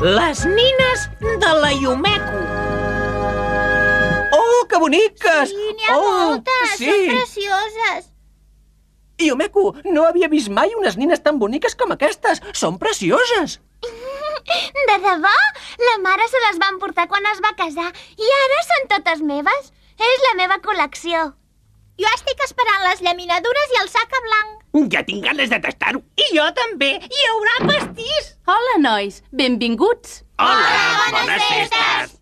Les nines de la Yumeko. Oh, que boniques! Sí, n'hi ha moltes, són precioses. Yumeko, no havia vist mai unes nines tan boniques com aquestes. Són precioses. De debò? La mare se les va emportar quan es va casar i ara són totes meves. És la meva col·lecció. Jo estic esperant les llaminadures i el saca blanc. Ja tinc ganes de tastar-ho. I jo també. Hi haurà pastís. Hola, nois. Benvinguts. Hola, bones festes.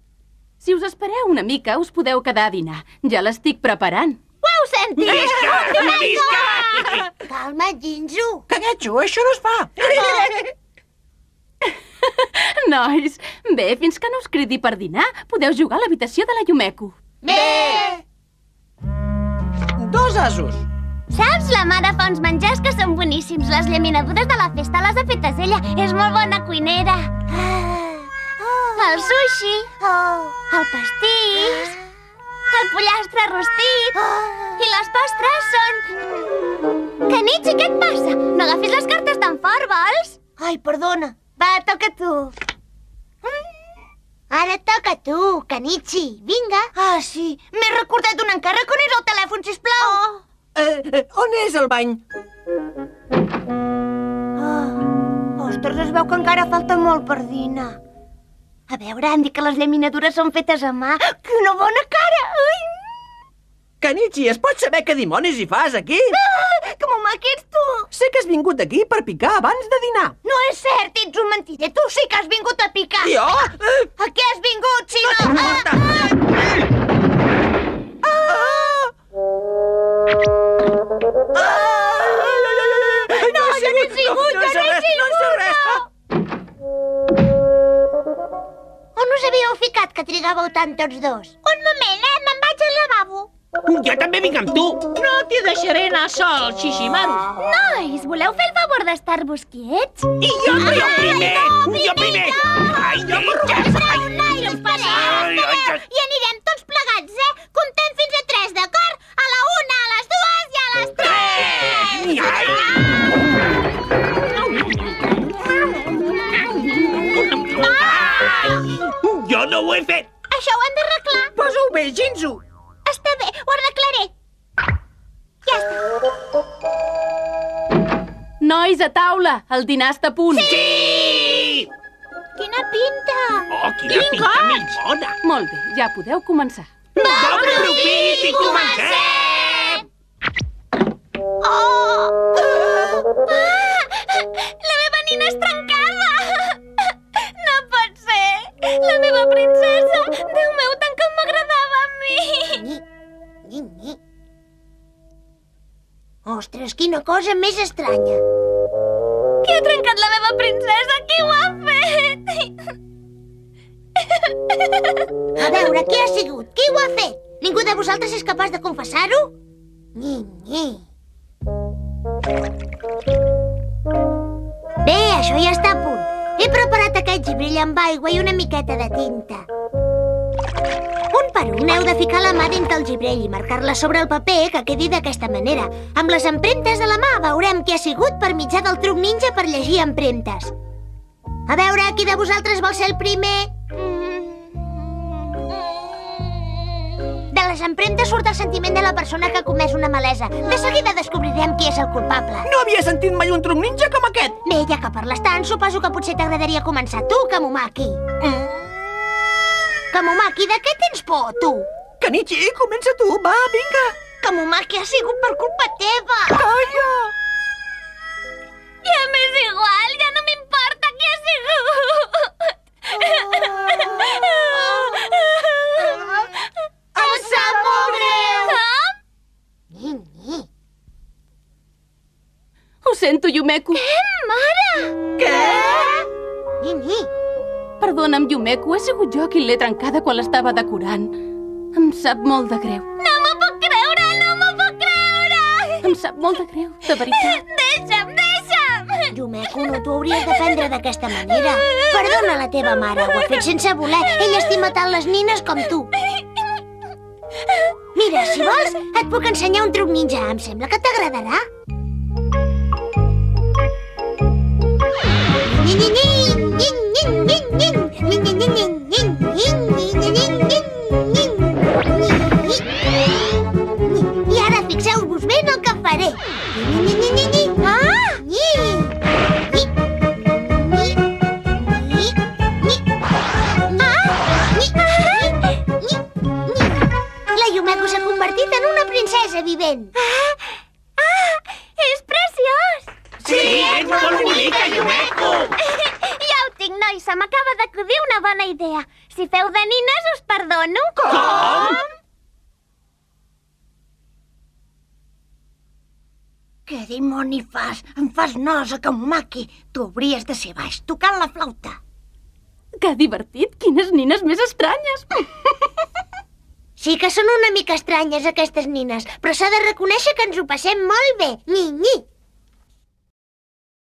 Si us espereu una mica, us podeu quedar a dinar. Ja l'estic preparant. Ho heu sentit? Visca! Visca! Calma't, Ginzu. Caguetxo, això no es fa. Nois, bé, fins que no us cridi per dinar, podeu jugar a l'habitació de la Yumeko. Bé! 2 asos. Saps? La mare fa uns menjars que són boníssims. Les llaminadures de la festa les ha fetes ella. És molt bona cuinera. El sushi, el pastís, el pollastre rostit i les postres són... Kenichi, què et passa? No agafis les cartes tan fort, vols? Ai, perdona. Va, toca tu. Ara toca tu, Kenichi. Vinga. Ah, sí. M'he recordat un encàrrec. On és el telèfon, sisplau? On és el bany? Ostres, es veu que encara falta molt per dinar. A veure, han dit que les llaminadures són fetes a mà. Quina bona cara! Ai! Kenichi, es pot saber què dimonis hi fas aquí? Que maca ets tu! Sé que has vingut aquí per picar abans de dinar. No és cert, ets un mentider. Tu sí que has vingut a picar. Jo? A què has vingut, si no... No he sigut, no he sigut res. On us havíeu ficat que trigàveu tant tots dos? Un moment, me'n vaig al lavabo. Jo també vinc amb tu. No t'hi deixaré anar sol, Shishimaru. Nois, voleu fer el favor d'estar-vos quiets? I jo primer. Jo primer. Ai, I anirem tots plegats, Comptem fins a 3, d'acord? A la 1, a les 2 i a les 3! Jo no ho he fet. Això ho hem d'arreglar. Posa-ho bé, Ginzu. Està bé, ho arreglaré. Ja està. Nois, a taula! El dinar està a punt. Sí! Quina pinta! Oh, quina pinta més bona. Molt bé, ja podeu començar. D'obre profit i comencem! La meva nina és trencada! No pot ser! La meva princesa! Déu meu, tant com m'agradava a mi! Ostres, quina cosa més estranya. Qui ha trencat la meva princesa? Qui ho ha fet? A veure, què ha sigut? Qui ho ha fet? Ningú de vosaltres és capaç de confessar-ho? Bé, això ja està a punt. He preparat aquest gibrell amb aigua i una miqueta de tinta. Un per un heu de ficar la mà dintre el gibrell i marcar-la sobre el paper que quedi d'aquesta manera. Amb les empremtes de la mà veurem qui ha sigut per mitjà del truc ninja per llegir empremtes. A veure, qui de vosaltres vol ser el primer? De les empremtes surt el sentiment de la persona que ha comès una malesa. De seguida descobrirem qui és el culpable. No havia sentit mai un truc ninja com aquest. Bé, ja que parles tant, suposo que potser t'agradaria començar tu, Kamumaki. Kamumaki, de què tens por, tu? Kenichi, comença tu, va, vinga. Kamumaki, ha sigut per culpa teva. Calla! Ja m'és igual, ja no m'importa qui ha sigut. Em sap molt greu. Com? Ho sento, Yumeko. Mare! Què? Perdona'm, Yumeko, he sigut jo qui l'he trencada quan l'estava decorant. Em sap molt de greu. No m'ho puc creure, no m'ho puc creure! Em sap molt de greu, de veritat. Deixa'm! Yumeko, no t'ho hauries de prendre d'aquesta manera. Perdona la teva mare, ho ha fet sense voler. Ella estima tant les nines com tu. Mira, si vols, et puc ensenyar un truc ninja. Em sembla que t'agradarà. Ni, ni, ni, ni, ni, ni, ni, ni. molt bonica, Yumeko! Ja ho tinc, noi, se m'acaba d'acudir una bona idea. Si feu de nines, us perdono. Com? Què dimoni fas? Em fas nosa que un maqui. Tu hauries de ser baix, tocant la flauta. Que divertit! Quines nines més estranyes! Sí que són una mica estranyes, aquestes nines, però s'ha de reconèixer que ens ho passem molt bé. Nyi, nyi.